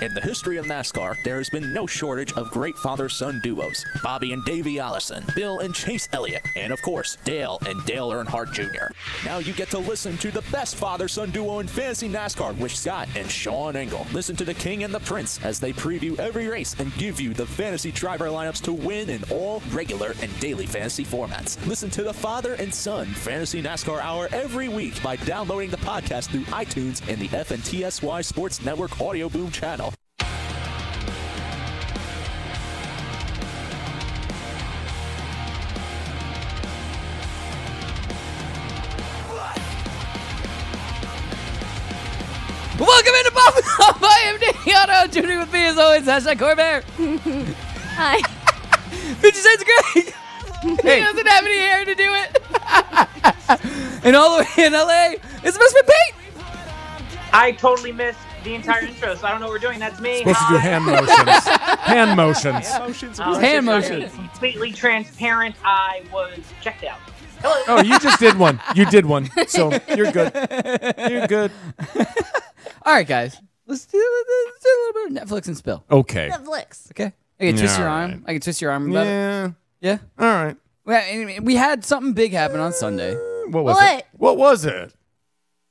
In the history of NASCAR, there has been no shortage of great father-son duos. Bobby and Davey Allison, Bill and Chase Elliott, and of course, Dale and Dale Earnhardt Jr. Now you get to listen to the best father-son duo in fantasy NASCAR with Scott and Sean Engel. Listen to the King and the Prince as they preview every race and give you the fantasy driver lineups to win in all regular and daily fantasy formats. Listen to the Father and Son Fantasy NASCAR Hour every week by downloading the podcast through iTunes and the FNTSY Sports Network Audio Boom channel. Welcome into Poppin Off. I am Danny Otto. Tuning with me as always, hashtag Corbear. Hi. 50 Cents of Greg. He doesn't have any hair to do it. And all the way in LA, it's Misfit Pete. I totally missed the entire intro, so I don't know what we're doing. That's me. Supposed to do hand motions. Hand motions. Hand motions. Completely transparent. I was checked out. Hello. Oh, you just did one. You did one. So you're good. You're good. All right, guys. Let's do a little bit of Netflix and spill. Okay. Netflix. Okay. I can twist Yeah, your all arm. right. I can twist your arm about it. Yeah. Yeah. All right. Well, we had something big happen on Sunday. What was it? What was it?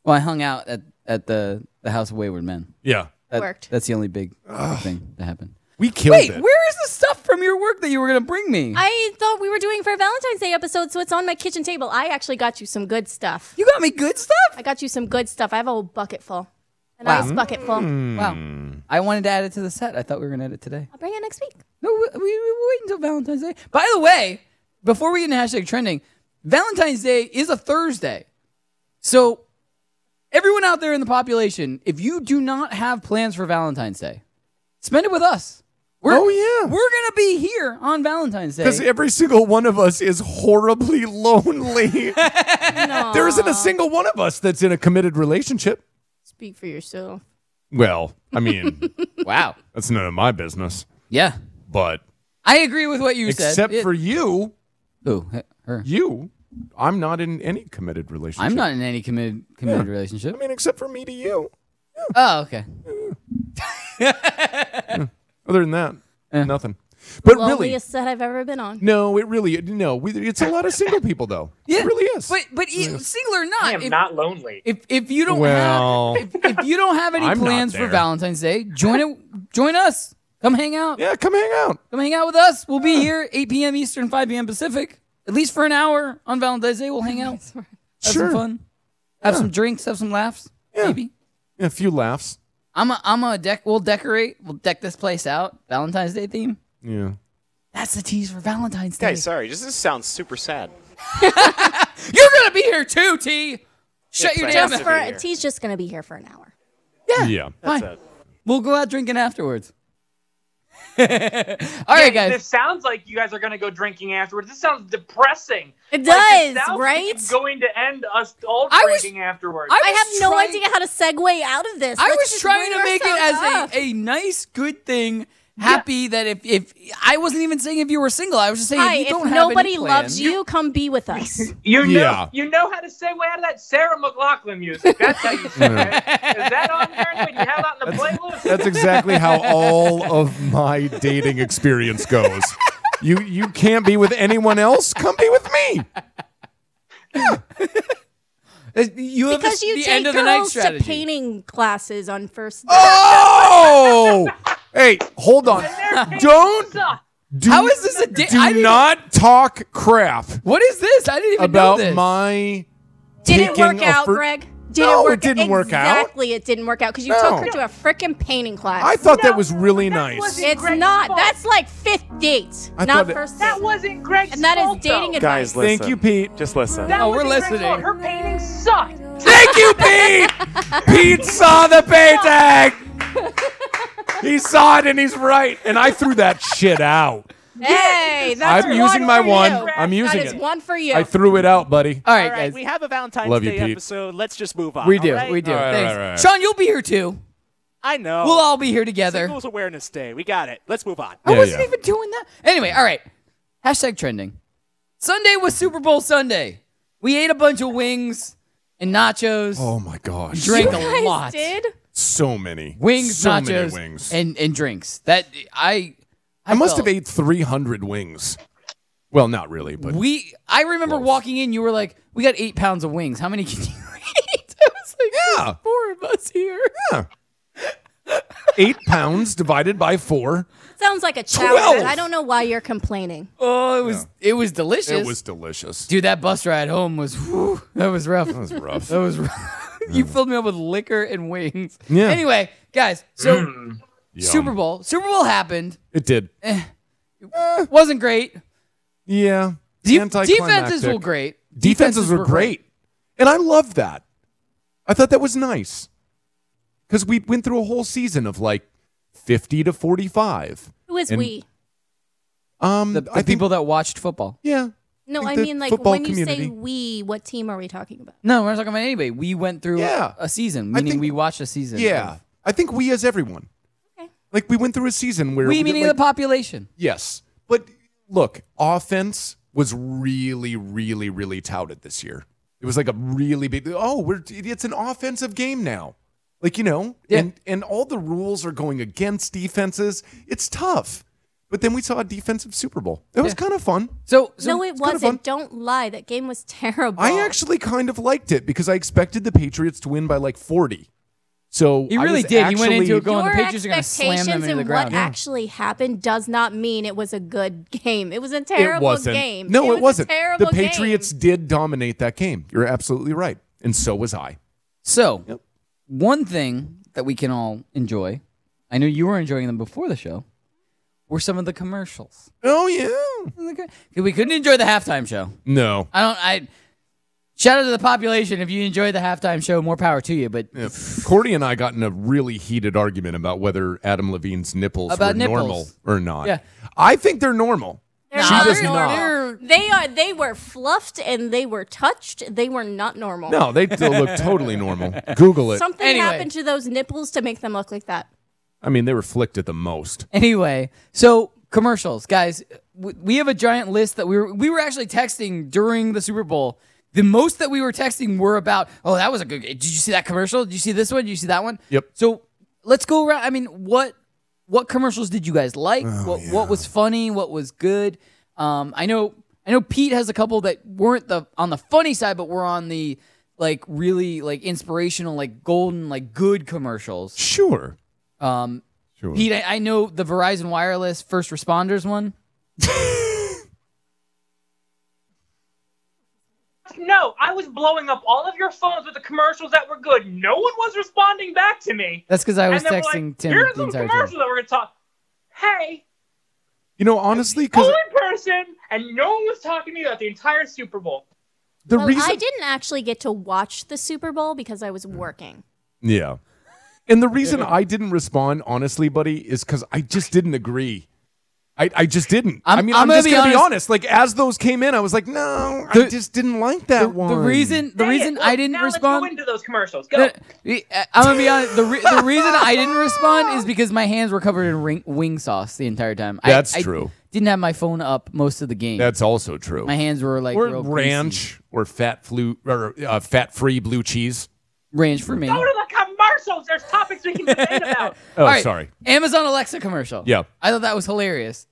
Well, I hung out at the House of Wayward Men. Yeah. Worked. That's the only big thing that happened. We killed Wait, it. where is the stuff from your work that you were going to bring me? I thought we were doing for a Valentine's Day episode, so it's on my kitchen table. I actually got you some good stuff. You got me good stuff? I got you some good stuff. I have a whole bucket full. A Wow. nice bucket full. Wow. I wanted to add it to the set. I thought we were going to add it today. I'll bring it next week. No, we wait until Valentine's Day. By the way, before we get into hashtag trending, Valentine's Day is a Thursday. So everyone out there in the population, if you do not have plans for Valentine's Day, spend it with us. We're going to be here on Valentine's Day. Because every single one of us is horribly lonely. There isn't a single one of us that's in a committed relationship. Speak for yourself. Well, I mean, wow. That's none of my business. Yeah. But I agree with what you said. Except for you. Who? Her. You. I'm not in any committed relationship. I'm not in any committed relationship. I mean, except for me to you. Oh, okay. Other than that, nothing. But really, Loneliest set I've ever been on. no, it's a lot of single people though. Yeah. It really is. But single or not, I am not lonely. If you don't Well, have if you don't have any I'm not plans for there. Valentine's Day, join us. Come hang out. Yeah, come hang out. Come hang out with us. We'll be here 8 p.m. Eastern, 5 p.m. Pacific. At least for an hour on Valentine's Day, we'll hang out. Have some fun. Have some drinks. Have some laughs. Yeah. Maybe. Yeah, a few laughs. We'll decorate. We'll deck this place out. Valentine's Day theme. Yeah. That's the tease for Valentine's Day. Guys, sorry, this sounds super sad. You're gonna be here too, T. Shut your damn mouth. T's just gonna be here for an hour. Yeah. Fine. We'll go out drinking afterwards. All right, guys. This sounds like you guys are going to go drinking afterwards. This sounds depressing. It Like, does, sounds right? Like it's going to end us all I was- drinking afterwards. I have no idea how to segue out of this. I Let's was just trying bring to make it ourselves as a nice, good thing. Happy that if I wasn't even saying if you were single, I was just saying Hi, if you don't if have nobody any loves plans, you, come be with us. You know, Yeah. you know how to segue out of that Sarah McLachlan music. That's how you segue. Is that on there? Do you have that in the playlist? That's exactly how all of my dating experience goes. You can't be with anyone else. Come be with me. You have Because you the take end of the night girls to strategy. painting classes on first date. Oh! Hey, hold on. Don't. How is this a date? Do not talk crap What is this? I didn't even know about this. my. Did it taking work a out, fir- Greg? No, work it didn't work out. Exactly, it didn't work out because you No. took her to a freaking painting class. I thought that was really nice. wasn't it's Greg's not. fault. That's like fifth date, I not thought it- first date. That wasn't Greg's And that is fault, dating though. advice. Guys, listen. Thank you, Pete. Just listen. That Oh, we're wasn't Greg's listening. fault. Her painting sucked. Thank you, Pete. Pete saw the painting. He saw it and he's right. And I threw that shit out. Hey, that's I'm using my for one. you. I'm using That is it. one for you. I threw it out, buddy. All All right, right, guys. we have a Valentine's Love you, Day Pete. episode. Let's just move on. We all do. right? We do. All right, Thanks. right. Sean, you'll be here too. I know. We'll all be here together. Singles Awareness Day. We got it. Let's move on. I Yeah, wasn't yeah. even doing that. Anyway, all right. Hashtag trending. Sunday was Super Bowl Sunday. We ate a bunch of wings. and nachos. Oh my gosh. Drank You a guys lot. did? So many Wings, so nachos, many wings. and drinks. That I must felt- have ate 300 wings. Well, not really, but I remember walking in. You were like, "We got 8 pounds of wings. How many can you eat?" I was like, Yeah. "There's 4 of us here." yeah. 8 pounds divided by 4. Sounds like a challenge. 12. I don't know why you're complaining. Oh, it was delicious. It was delicious. Dude, that bus ride home was that was rough. That was rough. That was rough. You filled me up with liquor and wings. Yeah. Anyway, guys, so Yum. Super Bowl happened. It did. Wasn't great. Yeah. Defenses were great. Defenses were great. And I loved that. I thought that was nice. Because we went through a whole season of like 50 to 45. Who is And, we? The people that watched football. Yeah. No, think I the mean, like, football when you say community- we, what team are we talking about? No, we're not talking about anybody. We went through Yeah. a season, I meaning think- we watched a season. Yeah. I think we as everyone. Okay. Like we went through a season where We meaning like, the population. Yes. But look, offense was really, really, really touted this year. It was like a really big, it's an offensive game now. Like, Yeah. and all the rules are going against defenses. It's tough. But then we saw a defensive Super Bowl. It was kind of fun. So No, it it's kinda fun. wasn't. Don't lie. That game was terrible. I actually kind of liked it because I expected the Patriots to win by like 40. So He I really was did. He went into actually- it going, Your the Patriots are going to slam them expectations into the and ground. what actually happened does not mean it was a good game. It was a It terrible wasn't. game. No, it was wasn't. A terrible The Patriots game. did dominate that game. You're absolutely right. And so was I. So, Yep. one thing that we can all enjoy, I know you were enjoying them before the show, were some of the commercials. Oh, yeah. We couldn't enjoy the halftime show. No. Shout out to the population. If you enjoyed the halftime show, more power to you. But Yeah. Cordy and I got in a really heated argument about whether Adam Levine's nipples About were nipples. normal or not. Yeah. I think they're normal. They're She not does normal. not. They were fluffed and they were touched. They were not normal. No, they still look totally normal. Google it. Something Anyway. happened to those nipples to make them look like that. I mean, they were flicked at the most. anyway, so commercials, guys. We have a giant list that we were actually texting during the Super Bowl. The most that we were texting were about, oh, that was a good. Did you see that commercial? Did you see this one? Did you see that one? Yep. So let's go around. I mean, what commercials did you guys like? What was funny? What was good? I know Pete has a couple that weren't on the funny side, but were on the like really like inspirational, like golden, like good commercials. Sure. Sure. Pete, I know the Verizon Wireless first responders one. No, I was blowing up all of your phones with the commercials that were good. No one was responding back to me. That's because I was And then we're texting like, Tim Here's the some entire commercials time. that we're going to talk. Hey, Honestly, because only person, and no one was talking to me about the entire Super Bowl. the Well, reason. I didn't actually get to watch the Super Bowl because I was working. Yeah. And the reason I didn't respond, honestly, buddy, is because I just didn't agree. I just didn't. I'm I'm gonna just be going to be honest. honest. Like, as those came in, I was like, no, I just didn't like that one. The reason I didn't now respond. Let's go into those commercials. Go. I'm gonna be honest. The reason I didn't respond is because my hands were covered in wing sauce the entire time. That's I true. Didn't have my phone up most of the game. That's also true. My hands were like or real greasy. ranch or fat-free blue cheese. Ranch for me. Go to the commercials. There's topics we can debate about. Oh, All right, sorry. Amazon Alexa commercial. Yeah. I thought that was hilarious.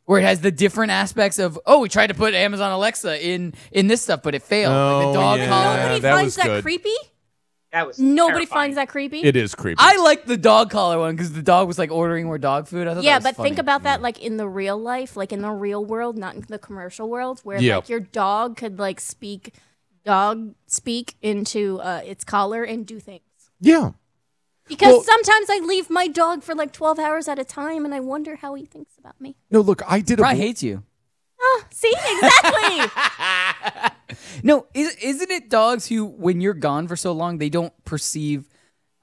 Where it has the different aspects of, we tried to put Amazon Alexa in this stuff, but it failed. Like the dog collar. Nobody that finds was that good. creepy? That was Nobody terrifying. finds that creepy? It is creepy. I liked the dog collar one because the dog was like ordering more dog food. I thought Yeah, that was but funny. think about that like in the real life, like in the real world, not in the commercial world, where Yeah. like your dog could like speak into its collar and do things. Yeah. Because Well- sometimes I leave my dog for like 12 hours at a time and I wonder how he thinks about me. No, look, I did a Probably hates you. See, exactly. No, isn't it dogs who, when you're gone for so long, they don't perceive,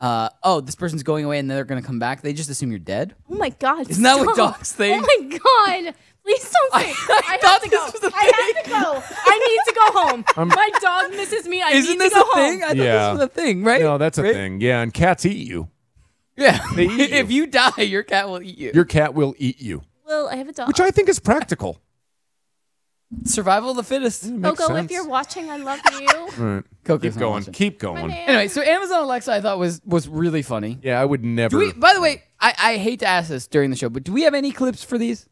this person's going away and they're going to come back. They just assume you're dead. Oh my God. Isn't that what stop. dogs think? Oh my God. Please don't say I thought have to go. this was a I have to go. I need to go home. My dog misses me. I Isn't need this to go a thing? home. I thought Yeah. this was a thing, right? No, that's a Right? thing. Yeah, and cats eat you. Yeah. They eat you. If you die, your cat will eat you. Your cat will eat you, Well, I have a dog. which I think is practical. Survival of the fittest. Coco, if you're watching, I love you. Right. Coco's Keep not going. watching. Keep going. Anyway, so Amazon Alexa I thought was really funny. Yeah, I would never. By the way, I hate to ask this during the show, but do we have any clips for these?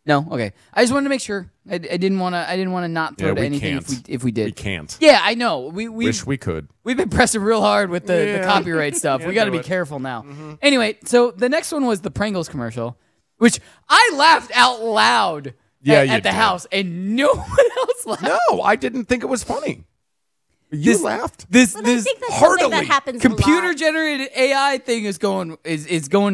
No. Okay. I just wanted to make sure. I didn't want to not throw to anything if we did. We can't. Yeah, I know. We wish we could. We've been pressing real hard with the copyright stuff. We got to be careful now. Anyway, so the next one was the Pringles commercial, which I laughed out loud at the house, and no one else laughed. No, I didn't think it was funny. You laughed. This I think that's heartily something that happens a lot. computer-generated AI thing is going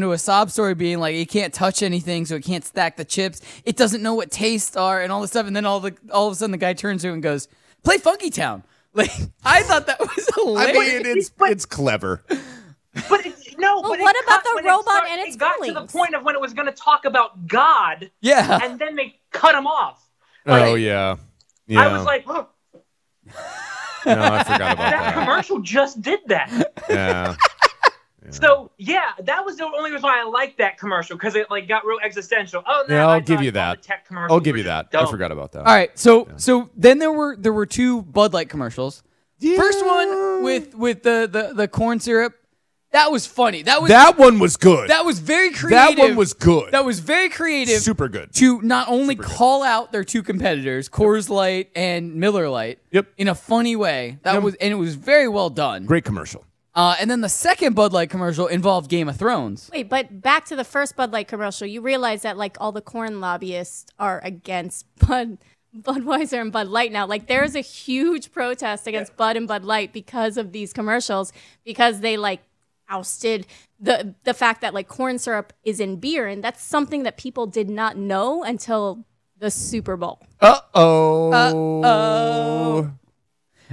to a sob story, being like it can't touch anything, so it can't stack the chips. It doesn't know what tastes are and all this stuff. And then all of a sudden, the guy turns to it and goes, "Play Funky Town." Like I thought that was hilarious. I mean, it's clever. But what about the robot and its It got to the feelings? point of when it was going to talk about God. Yeah. And then they cut him off. Oh yeah. I was like, oh, no, I forgot about that commercial just did that. Yeah. So yeah, that was the only reason why I liked that commercial, because it like got real existential. Oh no, Yeah, I I'll give thought you all that. the tech commercials I'll give were you just that. I dumb. forgot about that. All right, so then there were two Bud Light commercials. First one with the corn syrup. That was funny. That one was good. That was very creative. That one was good. That was very creative. Super good. To not only call out their two competitors, Coors Light and Miller Lite, in a funny way. And it was very well done. Great commercial. And then the second Bud Light commercial involved Game of Thrones. Wait, but back to the first Bud Light commercial, you realize that like all the corn lobbyists are against Budweiser and Bud Light now. Like there's a huge protest against Bud and Bud Light because of these commercials, because they like ousted the fact that like corn syrup is in beer, and that's something that people did not know until the Super Bowl. Uh-oh.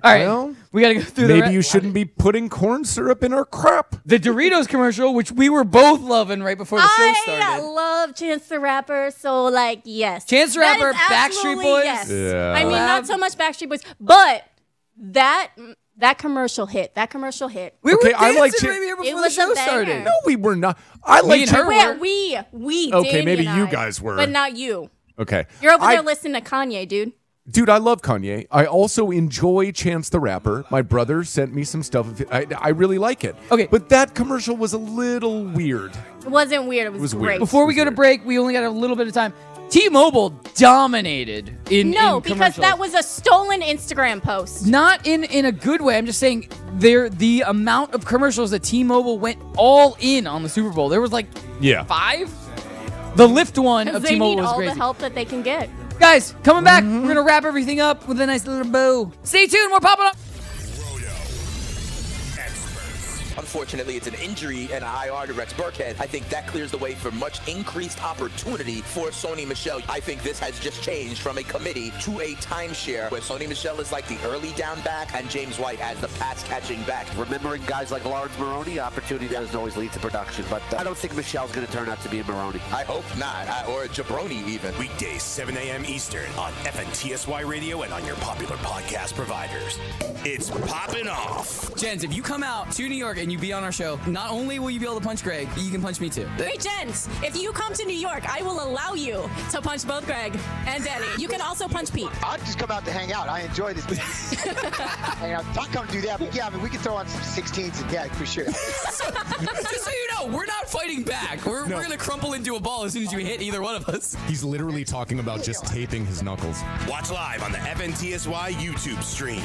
All right, Well, we got to go through maybe you shouldn't be putting corn syrup in our crap. The Doritos commercial, which we were both loving right before the show started. I love Chance the Rapper, so like yes. Chance the That Rapper, is Backstreet absolutely Boys. Yes. Yeah. I mean, not so much Backstreet Boys, but that commercial hit. That commercial hit. We Okay, were I like dancing to- right here It before the was show a banger. started. No, we were not. I Me like and to. her Where were. we Okay, Danny maybe and you I, guys were. but not you. Okay. You're over there listening to Kanye, dude. Dude, I love Kanye. I also enjoy Chance the Rapper. My brother sent me some stuff. I really like it. Okay. But that commercial was a little weird. It wasn't weird. It was, was great. weird. Before we go to break, we only got a little bit of time. T-Mobile dominated in because commercials. that was a stolen Instagram post. Not in a good way. I'm just saying the amount of commercials that T-Mobile went all in on the Super Bowl. There was like 5. The Lyft one of They T-Mobile need was all crazy. the help that they can get. Guys, coming back. We're going to wrap everything up with a nice little bow. Stay tuned. We're popping up. Unfortunately, it's an injury and an IR to Rex Burkhead. I think that clears the way for much increased opportunity for Sony Michel. I think this has just changed from a committee to a timeshare where Sony Michel is like the early down back and James White as the pass-catching back. Remembering guys like Lawrence Maroney, opportunity doesn't always lead to production, but I don't think Michelle's going to turn out to be a Maroney. I hope not, or a Jabroni even. Weekdays, 7 a.m. Eastern on FNTSY Radio and on your popular podcast providers. It's Poppin' Off. Jens, if you come out to New York and you be on our show, not only will you be able to punch Greg, you can punch me too. Hey, Jens, if you come to New York, I will allow you to punch both Greg and Danny. You can also punch Pete. I'll just come out to hang out. I enjoy this. I'm not going to do that, but yeah, I mean, we can throw on some 16s and yeah, for sure. Just so you know, we're not fighting back. We're going to crumple into a ball as soon as you hit either one of us. He's literally talking about just taping his knuckles. Watch live on the FNTSY YouTube stream.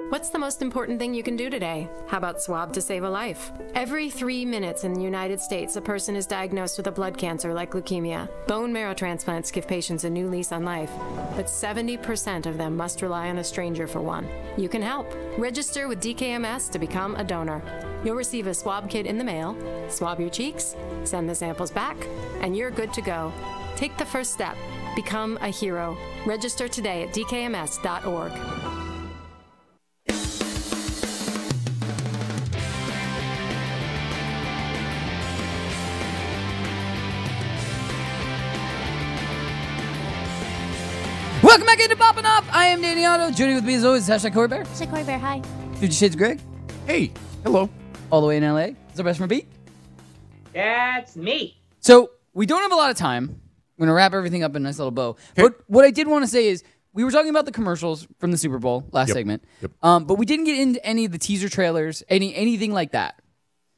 What's the most important thing you can do today? How about swab to save a life? Every 3 minutes in the United States, a person is diagnosed with a blood cancer like leukemia. Bone marrow transplants give patients a new lease on life, but 70% of them must rely on a stranger for one. You can help. Register with DKMS to become a donor. You'll receive a swab kit in the mail, swab your cheeks, send the samples back, and you're good to go. Take the first step. Become a hero. Register today at dkms.org. Welcome back into Poppin' Off. I am Danny Otto. Joining with me as always is #Cori Bear. Cori Bear, hi. 50 Shades of Greg. Hey, hello. All the way in LA. Is our best friend Pete? That's me. So we don't have a lot of time. I'm going to wrap everything up in a nice little bow. But what I did want to say is we were talking about the commercials from the Super Bowl last segment, but we didn't get into any of the teaser trailers, anything like that.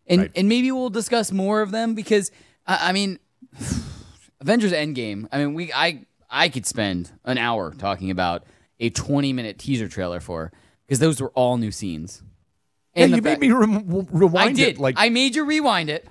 And maybe we'll discuss more of them because, I mean, Avengers Endgame, I mean, I could spend an hour talking about a 20-minute teaser trailer because those were all new scenes. And you made me rewind it. I made you rewind it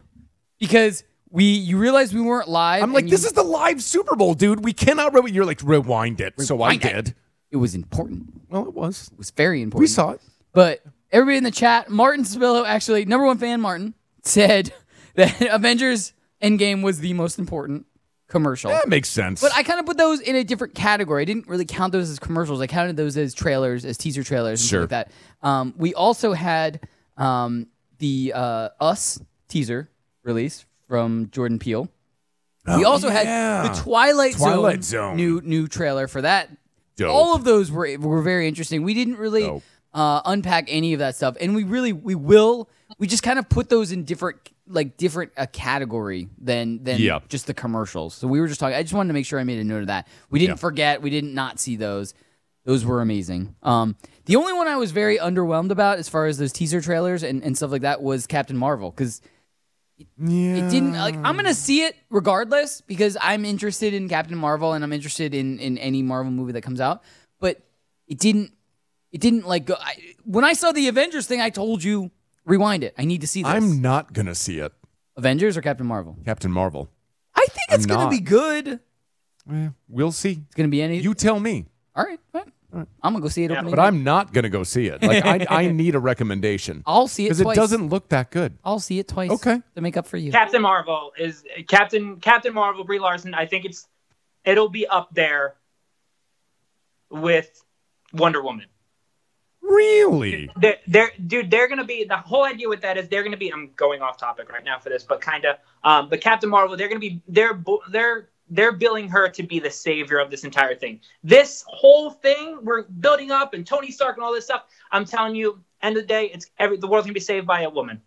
because you realized we weren't live. I'm like, this is the live Super Bowl, dude. We cannot rewind. You're like, rewind it. So I did. It was important. Well, it was. It was very important. We saw it. But everybody in the chat, Martin Spillo, actually, number one fan Martin, said that Avengers Endgame was the most important commercial. That makes sense. But I kind of put those in a different category. I didn't really count those as commercials. I counted those as trailers, as teaser trailers, and stuff like that. We also had the Us teaser release from Jordan Peele. We also had the Twilight Zone new trailer for that. Dope. All of those were very interesting. We didn't really unpack any of that stuff, and we just kind of put those in different category than just the commercials. So we were just talking. I just wanted to make sure I made a note of that. We didn't forget. We did not see those. Those were amazing. The only one I was very underwhelmed about as far as those teaser trailers and stuff like that was Captain Marvel because it didn't I'm gonna see it regardless because I'm interested in Captain Marvel and I'm interested in any Marvel movie that comes out. But it didn't go. When I saw the Avengers thing, I told you rewind it. I need to see this. I'm not gonna see it. Avengers or Captain Marvel? Captain Marvel. I think it's gonna be good. We'll see. It's gonna be any. You tell me. All right. I'm gonna go see it. But I'm not gonna go see it. Like I need a recommendation. I'll see it because twice. It doesn't look that good. I'll see it twice. Okay, to make up for you. Captain Marvel is Captain Marvel. Brie Larson. I think it'll be up there with Wonder Woman. Really? They're gonna be, the whole idea with that is they're gonna be, I'm going off topic right now for this, but kind of, but Captain Marvel, they're gonna be, they're billing her to be the savior of this entire thing. This whole thing we're building up and Tony Stark and all this stuff, I'm telling you, end of the day, the world's gonna be saved by a woman.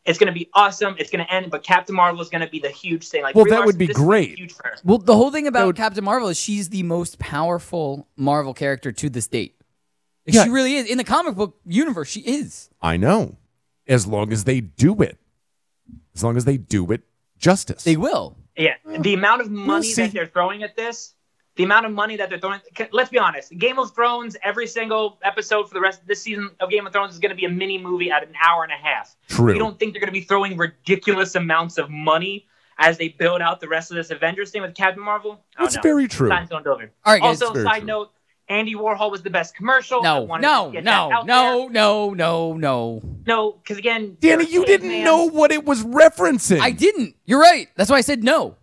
It's gonna be awesome. It's gonna end, but Captain Marvel is gonna be the huge thing. Like, well, that would be great. Huge for her. Well, the whole thing about Captain Marvel is she's the most powerful Marvel character to this date. She really is. In the comic book universe, she is. I know. As long as they do it. As long as they do it justice. They will. Yeah. The amount of money that they're throwing at this, let's be honest. Game of Thrones, every single episode for the rest of this season of Game of Thrones is going to be a mini movie at an hour and a half. True. You don't think they're going to be throwing ridiculous amounts of money as they build out the rest of this Avengers thing with Captain Marvel? That's very true. Time's going over. All right, guys. Also, side note, Andy Warhol was the best commercial. No, because again, Danny, you didn't know what it was referencing. I didn't. You're right. That's why I said no.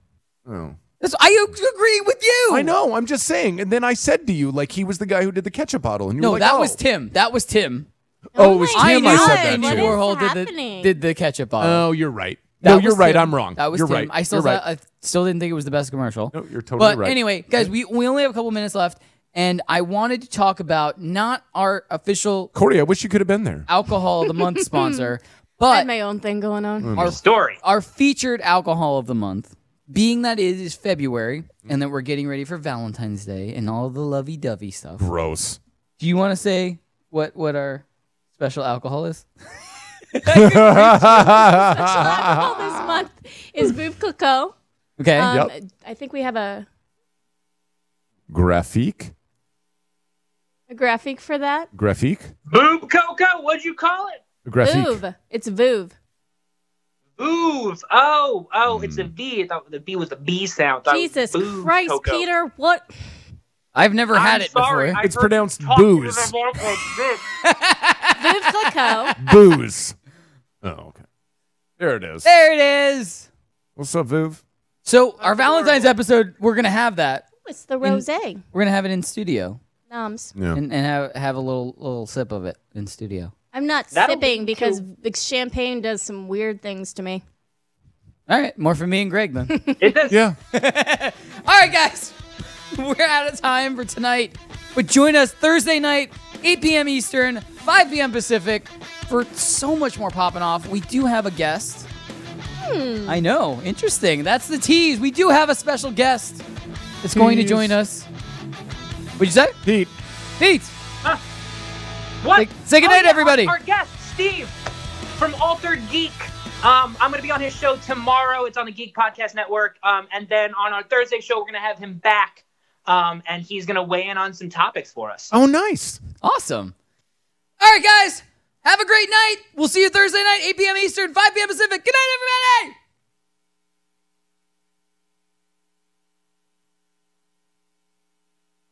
Oh. I agree with you. I know. I'm just saying. And then I said to you, like, he was the guy who did the ketchup bottle. And you were like, that was Tim. That was Tim. Oh, it was Tim. I said that Andy too. Warhol did the ketchup bottle. Oh, you're right. No, you're right. Tim. I'm wrong. That was you're Tim. right. I still didn't think it was the best commercial. No, you're totally right. But anyway, guys, we only have a couple minutes left. And I wanted to talk about not our official Cori, I wish you could have been there. Alcohol of the Month sponsor, I but had my own thing going on. Our featured alcohol of the month, being that it is February and that we're getting ready for Valentine's Day and all the lovey-dovey stuff. Gross. Do you want to say what our special alcohol is? Special alcohol this month is Veuve Clicquot. Okay. I think we have a graphique for that. Graphique? Veuve Coco, what'd you call it? Graphique. Veuve. It's Veuve. Veuve. Oh, it's a V. I thought the B was the B sound. Jesus Christ, Coco. Peter, what? I've never had it before. It's pronounced booze. Veuve Clicquot. Booze. Oh, okay. There it is. There it is. What's up, Veuve? So our Valentine's episode, we're going to have that. It's the rosé. We're going to have it in studio. Noms. Yeah. And have a little sip of it in studio. I'm not sipping because the champagne does some weird things to me. All right. More for me and Greg then. It does. Yeah. All right, guys. We're out of time for tonight. But join us Thursday night, 8 p.m. Eastern, 5 p.m. Pacific, for so much more Poppin' Off. We do have a guest. I know. Interesting. That's the tease. We do have a special guest that's going to join us. What'd you say? Pete. Pete. What? Say goodnight, everybody. Our guest, Steve, from Altered Geek. I'm going to be on his show tomorrow. It's on the Geek Podcast Network. And then on our Thursday show, we're going to have him back. And he's going to weigh in on some topics for us. Oh, nice. Awesome. All right, guys. Have a great night. We'll see you Thursday night, 8 p.m. Eastern, 5 p.m. Pacific. Good night, everybody.